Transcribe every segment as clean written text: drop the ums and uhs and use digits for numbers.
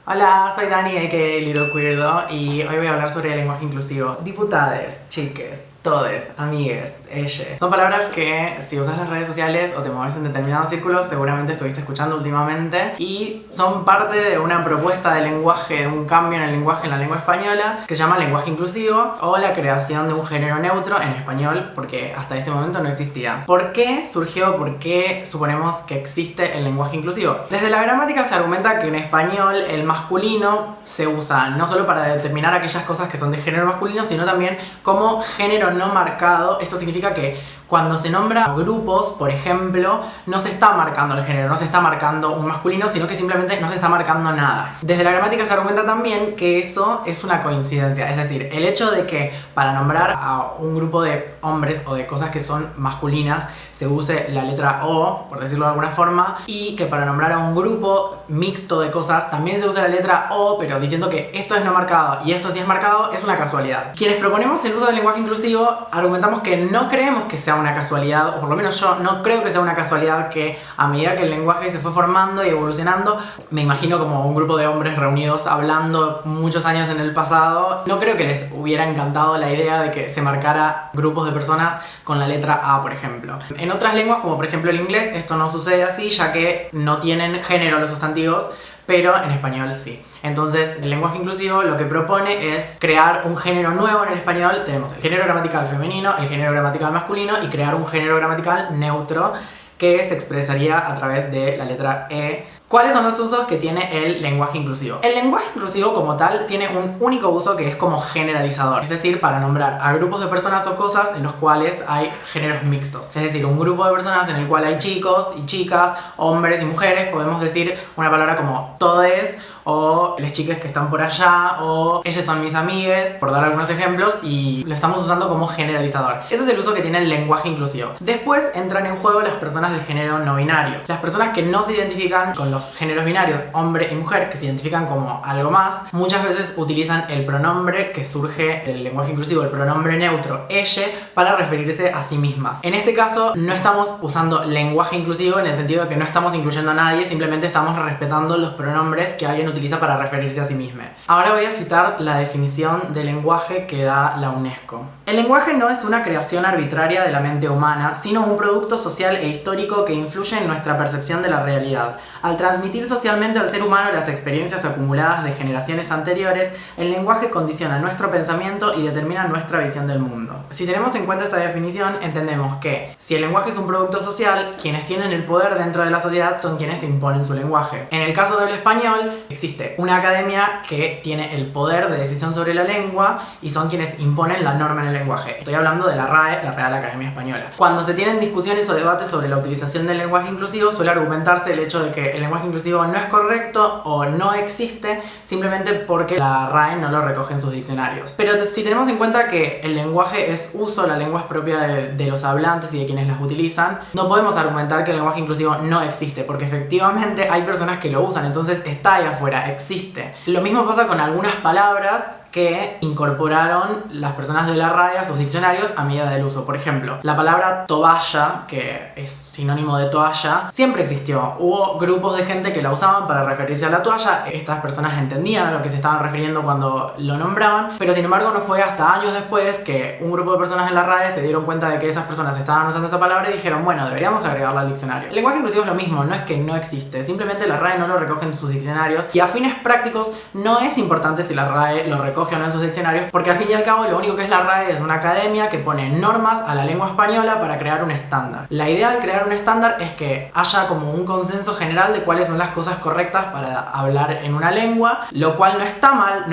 Hola, soy Dani, a.k.a. Little Queerdo, y hoy voy a hablar sobre el lenguaje inclusivo. Diputades, chiques, todes, amigues, ellas. Son palabras que si usas las redes sociales o te mueves en determinados círculos seguramente estuviste escuchando últimamente y son parte de una propuesta de lenguaje, de un cambio en el lenguaje en la lengua española que se llama lenguaje inclusivo o la creación de un género neutro en español porque hasta este momento no existía. ¿Por qué surgió? ¿Por qué suponemos que existe el lenguaje inclusivo? Desde la gramática se argumenta que en español el masculino se usa no solo para determinar aquellas cosas que son de género masculino, sino también como género no marcado. Esto significa que cuando se nombra grupos, por ejemplo, no se está marcando el género, no se está marcando un masculino, sino que simplemente no se está marcando nada. Desde la gramática se argumenta también que eso es una coincidencia, es decir, el hecho de que para nombrar a un grupo de hombres o de cosas que son masculinas se use la letra O, por decirlo de alguna forma, y que para nombrar a un grupo mixto de cosas también se usa la letra O, pero diciendo que esto es no marcado y esto sí es marcado, es una casualidad. Quienes proponemos el uso del lenguaje inclusivo argumentamos que no creemos que sea una casualidad, o por lo menos yo no creo que sea una casualidad que a medida que el lenguaje se fue formando y evolucionando, me imagino como un grupo de hombres reunidos hablando muchos años en el pasado, no creo que les hubiera encantado la idea de que se marcara grupos de personas con la letra A, por ejemplo. En otras lenguas, como por ejemplo el inglés, esto no sucede así, ya que no tienen género los sustantivos, pero en español sí. Entonces, el lenguaje inclusivo lo que propone es crear un género nuevo en el español. Tenemos el género gramatical femenino, el género gramatical masculino y crear un género gramatical neutro que se expresaría a través de la letra E. ¿Cuáles son los usos que tiene el lenguaje inclusivo? El lenguaje inclusivo como tal tiene un único uso que es como generalizador, es decir, para nombrar a grupos de personas o cosas en los cuales hay géneros mixtos. Es decir, un grupo de personas en el cual hay chicos y chicas, hombres y mujeres, podemos decir una palabra como todes, o les chiques que están por allá, o ellas son mis amigues, por dar algunos ejemplos, y lo estamos usando como generalizador. Ese es el uso que tiene el lenguaje inclusivo. Después entran en juego las personas de género no binario. Las personas que no se identifican con los géneros binarios, hombre y mujer, que se identifican como algo más, muchas veces utilizan el pronombre que surge del lenguaje inclusivo, el pronombre neutro, ella, para referirse a sí mismas. En este caso, no estamos usando lenguaje inclusivo en el sentido de que no estamos incluyendo a nadie, simplemente estamos respetando los pronombres que alguien utiliza para referirse a sí mismo. Ahora voy a citar la definición de lenguaje que da la UNESCO. El lenguaje no es una creación arbitraria de la mente humana, sino un producto social e histórico que influye en nuestra percepción de la realidad. Al transmitir socialmente al ser humano las experiencias acumuladas de generaciones anteriores, el lenguaje condiciona nuestro pensamiento y determina nuestra visión del mundo. Si tenemos en cuenta esta definición, entendemos que si el lenguaje es un producto social, quienes tienen el poder dentro de la sociedad son quienes imponen su lenguaje. En el caso del español, existe una academia que tiene el poder de decisión sobre la lengua y son quienes imponen la norma en el lenguaje. Estoy hablando de la RAE, la Real Academia Española. Cuando se tienen discusiones o debates sobre la utilización del lenguaje inclusivo, suele argumentarse el hecho de que el lenguaje inclusivo no es correcto o no existe simplemente porque la RAE no lo recoge en sus diccionarios. Pero si tenemos en cuenta que el lenguaje es uso, la lengua es propia de los hablantes y de quienes las utilizan, no podemos argumentar que el lenguaje inclusivo no existe, porque efectivamente hay personas que lo usan, entonces está ahí afuera, existe. Lo mismo pasa con algunas palabras que incorporaron las personas de la RAE a sus diccionarios a medida del uso. Por ejemplo, la palabra toalla, que es sinónimo de toalla, siempre existió. Hubo grupos de gente que la usaban para referirse a la toalla. Estas personas entendían a lo que se estaban refiriendo cuando lo nombraban, pero sin embargo no fue hasta años después que un grupo de personas en la RAE se dieron cuenta de que esas personas estaban usando esa palabra y dijeron, bueno, deberíamos agregarla al diccionario. El lenguaje inclusivo es lo mismo, no es que no existe, simplemente la RAE no lo recoge en sus diccionarios y a fines prácticos no es importante si la RAE lo recoge o no en sus diccionarios, porque al fin y al cabo lo único que es la RAE es una academia que pone normas a la lengua española para crear un estándar. La idea al crear un estándar es que haya como un consenso general de cuáles son las cosas correctas para hablar en una lengua, lo cual no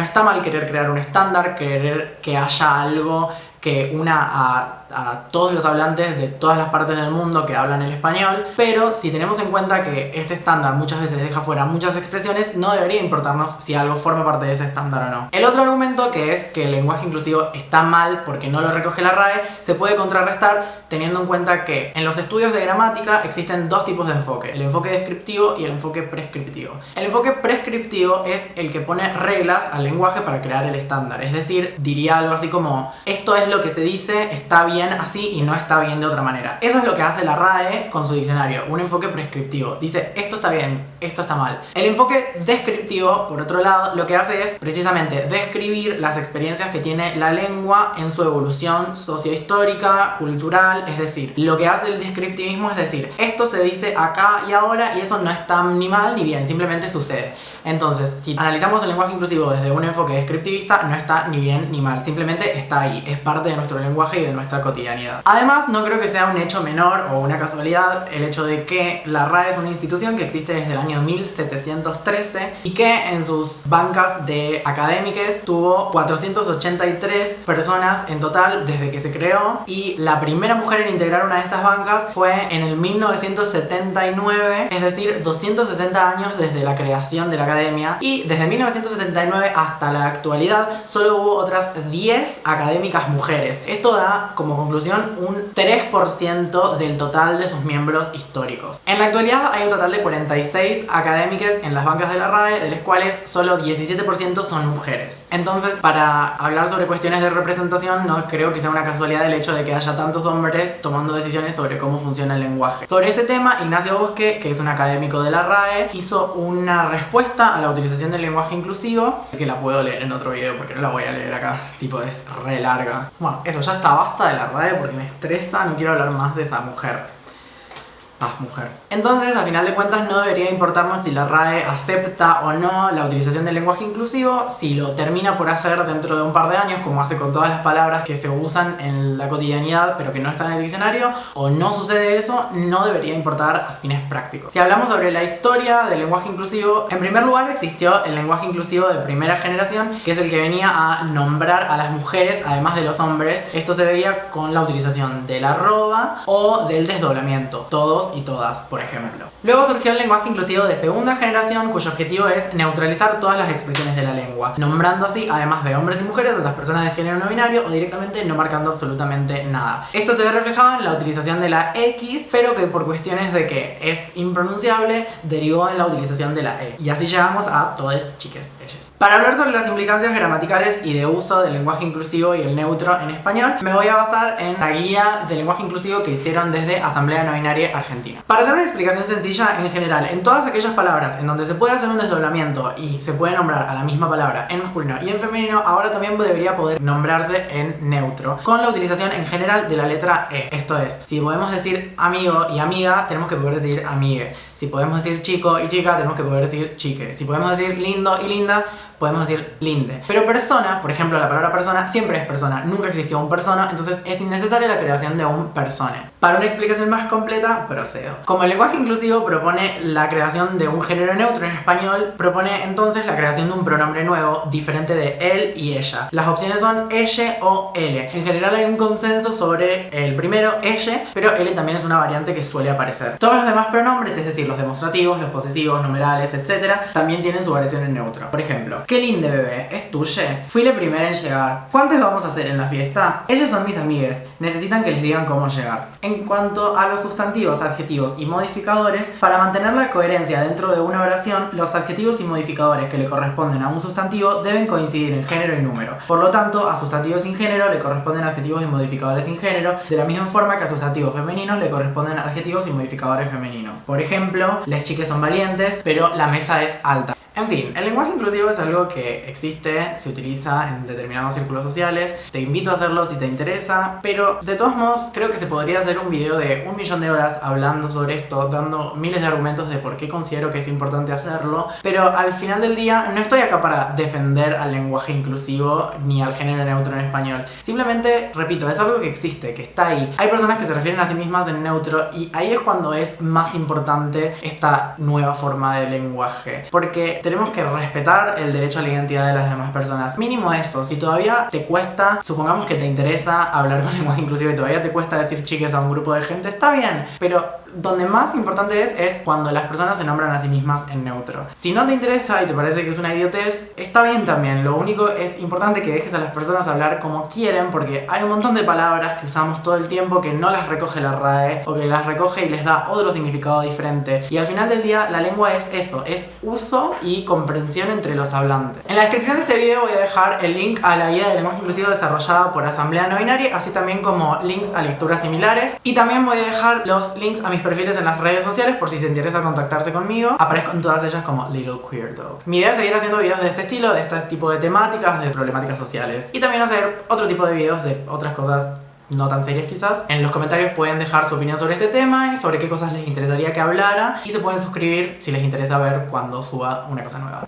está mal querer crear un estándar, querer que haya algo que una a todos los hablantes de todas las partes del mundo que hablan el español, pero si tenemos en cuenta que este estándar muchas veces deja fuera muchas expresiones, no debería importarnos si algo forma parte de ese estándar o no. El otro argumento, que es que el lenguaje inclusivo está mal porque no lo recoge la RAE, se puede contrarrestar teniendo en cuenta que en los estudios de gramática existen dos tipos de enfoque, el enfoque descriptivo y el enfoque prescriptivo. El enfoque prescriptivo es el que pone reglas al lenguaje para crear el estándar, es decir, diría algo así como, esto es lo que se dice, está bien bien así y no está bien de otra manera. Eso es lo que hace la RAE con su diccionario, un enfoque prescriptivo. Dice, esto está bien, esto está mal. El enfoque descriptivo, por otro lado, lo que hace es precisamente describir las experiencias que tiene la lengua en su evolución sociohistórica, cultural. Es decir, lo que hace el descriptivismo es decir, esto se dice acá y ahora y eso no está ni mal ni bien, simplemente sucede. Entonces, si analizamos el lenguaje inclusivo desde un enfoque descriptivista, no está ni bien ni mal, simplemente está ahí, es parte de nuestro lenguaje y de nuestra cotidianidad. Además, no creo que sea un hecho menor o una casualidad el hecho de que la RAE es una institución que existe desde el año 1713 y que en sus bancas de académicas tuvo 483 personas en total desde que se creó, y la primera mujer en integrar una de estas bancas fue en el 1979, es decir, 260 años desde la creación de la academia, y desde 1979 hasta la actualidad solo hubo otras 10 académicas mujeres. Esto da como conclusión un 3% del total de sus miembros históricos. En la actualidad hay un total de 46 académicas en las bancas de la RAE, de las cuales solo 17% son mujeres. Entonces, para hablar sobre cuestiones de representación, no creo que sea una casualidad el hecho de que haya tantos hombres tomando decisiones sobre cómo funciona el lenguaje. Sobre este tema, Ignacio Bosque, que es un académico de la RAE, hizo una respuesta a la utilización del lenguaje inclusivo, que la puedo leer en otro video porque no la voy a leer acá, tipo es re larga. Bueno, eso ya está, basta de la RAE porque me estresa, no quiero hablar más de esa mujer. Mujer. Entonces, a final de cuentas, no debería importarnos si la RAE acepta o no la utilización del lenguaje inclusivo, si lo termina por hacer dentro de un par de años, como hace con todas las palabras que se usan en la cotidianidad pero que no están en el diccionario, o no sucede eso, no debería importar a fines prácticos. Si hablamos sobre la historia del lenguaje inclusivo, en primer lugar existió el lenguaje inclusivo de primera generación, que es el que venía a nombrar a las mujeres además de los hombres. Esto se veía con la utilización del arroba o del desdoblamiento, todos y todas, por ejemplo. Luego surgió el lenguaje inclusivo de segunda generación, cuyo objetivo es neutralizar todas las expresiones de la lengua, nombrando así, además de hombres y mujeres, a las personas de género no binario, o directamente no marcando absolutamente nada. Esto se ve reflejado en la utilización de la X, pero que por cuestiones de que es impronunciable, derivó en la utilización de la E. Y así llegamos a todes, chiques, ellas. Para hablar sobre las implicancias gramaticales y de uso del lenguaje inclusivo y el neutro en español, me voy a basar en la guía del lenguaje inclusivo que hicieron desde Asamblea No Binaria Argentina. Para hacer una explicación sencilla, en general, en todas aquellas palabras en donde se puede hacer un desdoblamiento y se puede nombrar a la misma palabra en masculino y en femenino, ahora también debería poder nombrarse en neutro, con la utilización en general de la letra E. Esto es, si podemos decir amigo y amiga, tenemos que poder decir amigue. Si podemos decir chico y chica, tenemos que poder decir chique. Si podemos decir lindo y linda, podemos decir linde. Pero persona, por ejemplo, la palabra persona siempre es persona, nunca existió un persona, entonces es innecesaria la creación de un persone. Para una explicación más completa, procedo. Como el lenguaje inclusivo propone la creación de un género neutro en español, propone entonces la creación de un pronombre nuevo, diferente de él y ella. Las opciones son elle o ele. En general hay un consenso sobre el primero, elle, pero ele también es una variante que suele aparecer. Todos los demás pronombres, es decir, los demostrativos, los posesivos, numerales, etc., también tienen su variación en neutro. Por ejemplo, qué lindo bebé, es tuya. Fui la primera en llegar. ¿Cuántos vamos a hacer en la fiesta? Ellas son mis amigues. Necesitan que les digan cómo llegar. En cuanto a los sustantivos, adjetivos y modificadores, para mantener la coherencia dentro de una oración, los adjetivos y modificadores que le corresponden a un sustantivo deben coincidir en género y número. Por lo tanto, a sustantivos sin género le corresponden adjetivos y modificadores sin género, de la misma forma que a sustantivos femeninos le corresponden adjetivos y modificadores femeninos. Por ejemplo, las chicas son valientes, pero la mesa es alta. En fin, el lenguaje inclusivo es algo que existe, se utiliza en determinados círculos sociales. Te invito a hacerlo si te interesa, pero de todos modos creo que se podría hacer un video de 1.000.000 de horas hablando sobre esto, dando miles de argumentos de por qué considero que es importante hacerlo, pero al final del día no estoy acá para defender al lenguaje inclusivo ni al género neutro en español. Simplemente, repito, es algo que existe, que está ahí. Hay personas que se refieren a sí mismas en neutro y ahí es cuando es más importante esta nueva forma de lenguaje, porque tenemos que respetar el derecho a la identidad de las demás personas. Mínimo eso. Si todavía te cuesta, supongamos que te interesa hablar con lenguaje inclusivo y todavía te cuesta decir chiques a un grupo de gente, está bien, pero donde más importante es cuando las personas se nombran a sí mismas en neutro. Si no te interesa y te parece que es una idiotez, está bien también. Lo único es importante que dejes a las personas hablar como quieren, porque hay un montón de palabras que usamos todo el tiempo que no las recoge la RAE o que las recoge y les da otro significado diferente. Y al final del día la lengua es eso, es uso y comprensión entre los hablantes. En la descripción de este video voy a dejar el link a la guía de lenguaje inclusivo desarrollada por Asamblea No Binaria, así también como links a lecturas similares. Y también voy a dejar los links a mis perfiles en las redes sociales por si te interesa contactarse conmigo. Aparezco en todas ellas como Little Queer Dog. Mi idea es seguir haciendo videos de este estilo, de este tipo de temáticas, de problemáticas sociales. Y también hacer otro tipo de videos de otras cosas no tan serias quizás. En los comentarios pueden dejar su opinión sobre este tema y sobre qué cosas les interesaría que hablara. Y se pueden suscribir si les interesa ver cuando suba una cosa nueva.